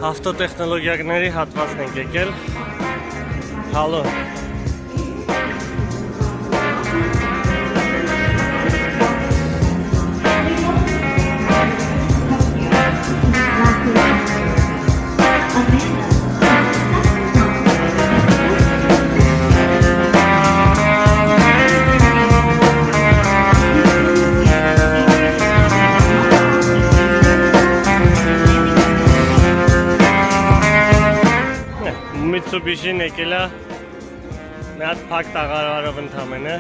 Ավտոտեխնոլոգիաների հատվածն ենք եկել։ Հալո։ Mitsubishi-ն եկել է մի հատ փակ տաղավարով ընդամենը։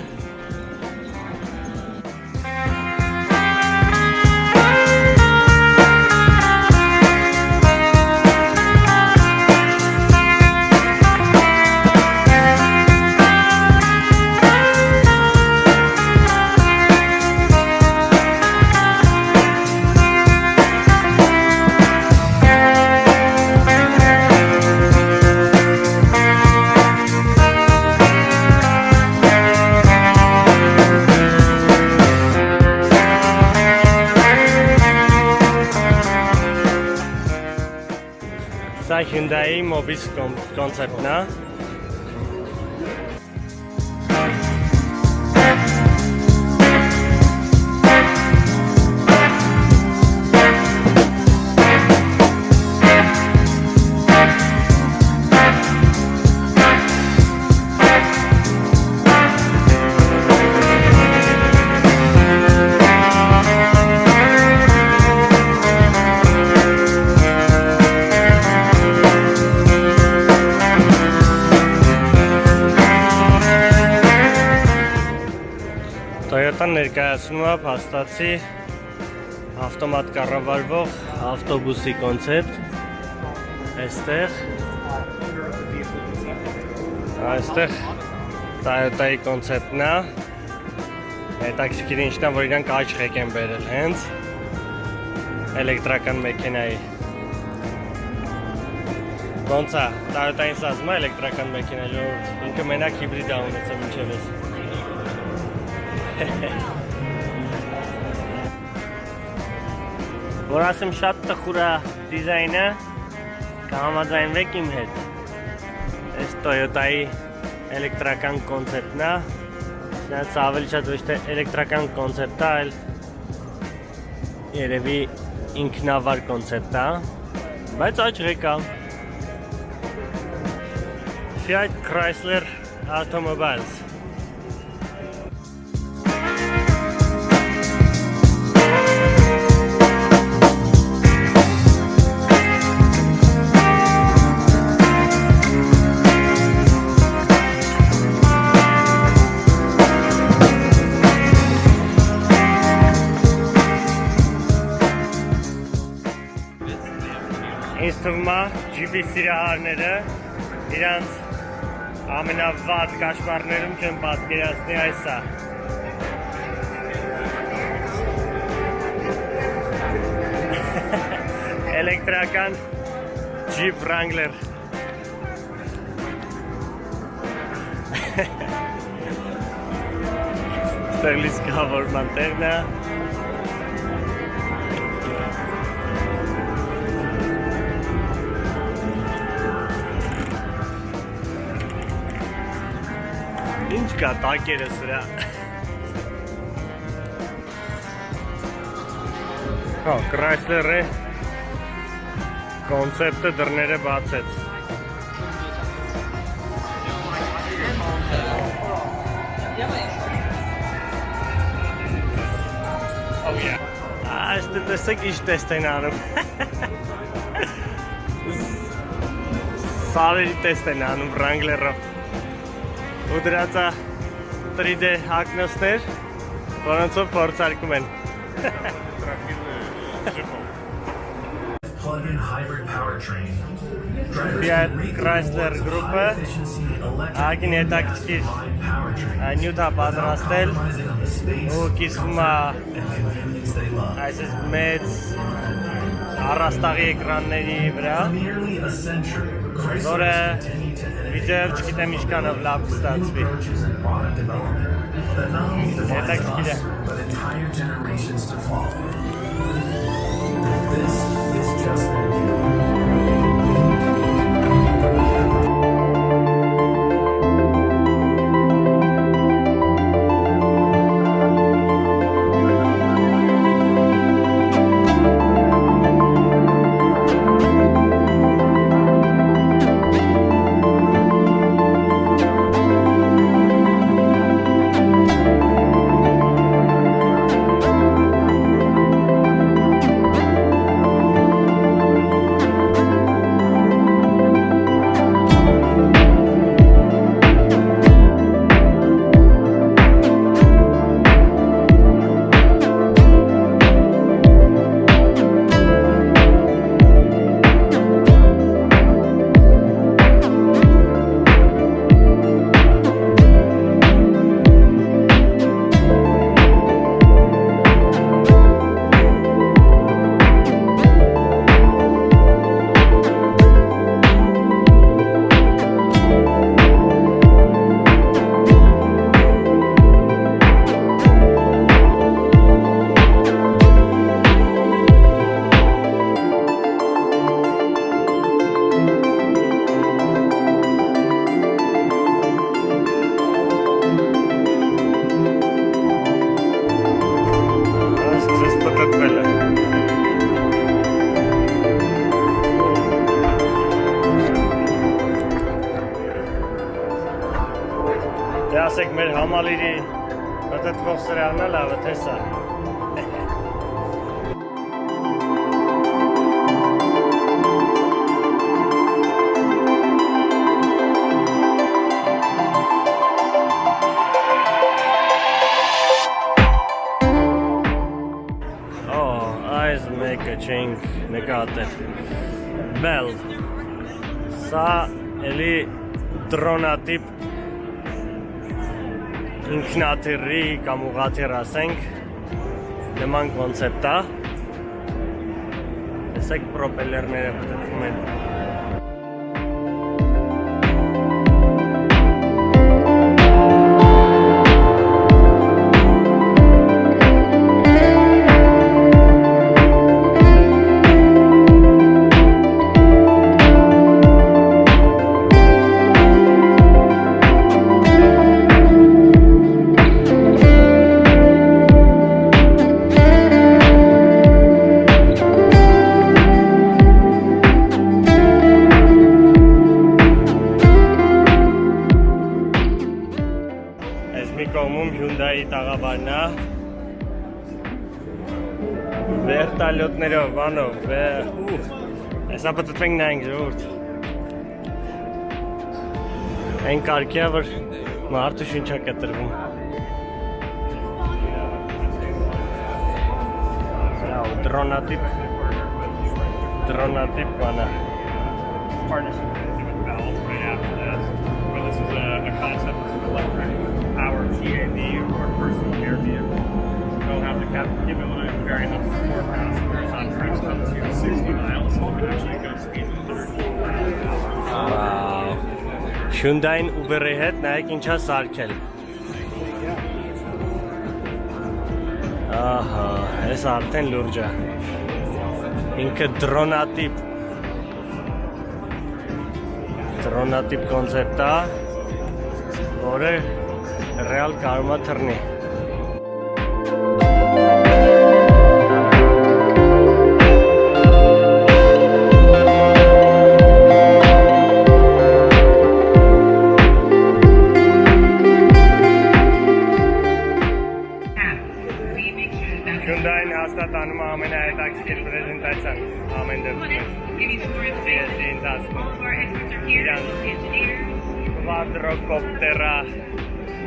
Սա Hyundai Mobis կոնցեպտն է։ Toyota-ն ներկայացնում է փաստացի ավտոմատ կառավարվող ավտոբուսի կոնցեպտ։ Այստեղ Toyota-ի կոնցեպտն է։ Հետաքրքիր ինչն է, որ իրանք աչղեք են բերել հենց էլեկտրական մեքենայի։ Ոնց է, Toyota-ին ասում է էլեկտրական մեքենա, ժողովուրդ, ինքը մենակ հիբրիդ է ունեցել մինչև էս։ Որ ասեմ շատ տխուր է դիզայնը, կհամաձայնվեք իմ հետ։ Այս Toyota-ի էլեկտրական կոնցեպտն է, սրանց ավելի շատ ոչ թե էլեկտրական կոնցեպտ է, այլ երևի ինքնավար կոնցեպտ է, բայց աչղեք է։ Fiat Chrysler Automobiles։ Ինձ թվում է ջիպի սիրահարները իրանց ամենավատ կաշմարներում չեն պատկերացնի այսա։ Էլեկտրական ջիպ Wrangler։ Ստեղ լիսկավորման տեղն է։ Ինչ կա տակերը սրա։ Հա, Chrysler-ը կոնցեպտը դռները բացեց։ Այստեղ տեսեք ինչ տեստ են անում։ Սարերի տեստ են անում Wrangler-ով։ Ու դրանց 3D ակնոցներ, որոնցով փորձարկում են։ Fiat Chrysler գրուպը ագին հետաքրքիր նյութ է պատրաստել ու կիսվում է այսպես մեծ առաստաղի էկրանների վրա, որը վիդեոյով չգիտեմ ինչքանով լավ կստացվի։ Հետաքրքիր է։ This is just ասեք մեր համալիրի մտածվող սրահն է լավը, թե սա։ Այս մեկը չենք նկատել։ Բել։ Սա էլի դրոնատիպ ինքնաթիռի կամ ուղղաթիռ ասենք նման կոնցեպտ է։ Տեսեք պրոպելերները փոխվում են։ Hyundai տաղավարն է վերտալյոտներով, բանով, հեսա պտտվենք նայենք ժողովուրդ այն կարգի է, որ մարդու շունչա կտրվում դրոնատիպ բան է Power TAV or personal air vehicle. They'll have the capability of carrying up to 4 passengers on trips up to 60 miles, so it can actually go speeds of 100 Wow. Hyundai-ն Uber-ի հետ նայեք ինչա սարքել։ Ահա, այս արդեն լուրջ է։ Ինքը դրոնատիպ կոնցեպտ է, որը real karma թռնի։ Hyundai-ն հաստատանում է ամենահետաքրքիր պրեզենտացիան ամեն դեպքում։ CES2020 quadrocoptera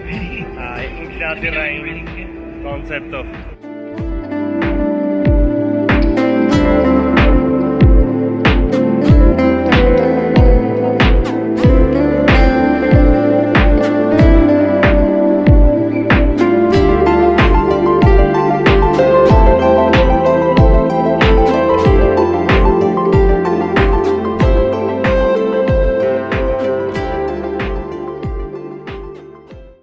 ինքնաթիռային կոնցեպտով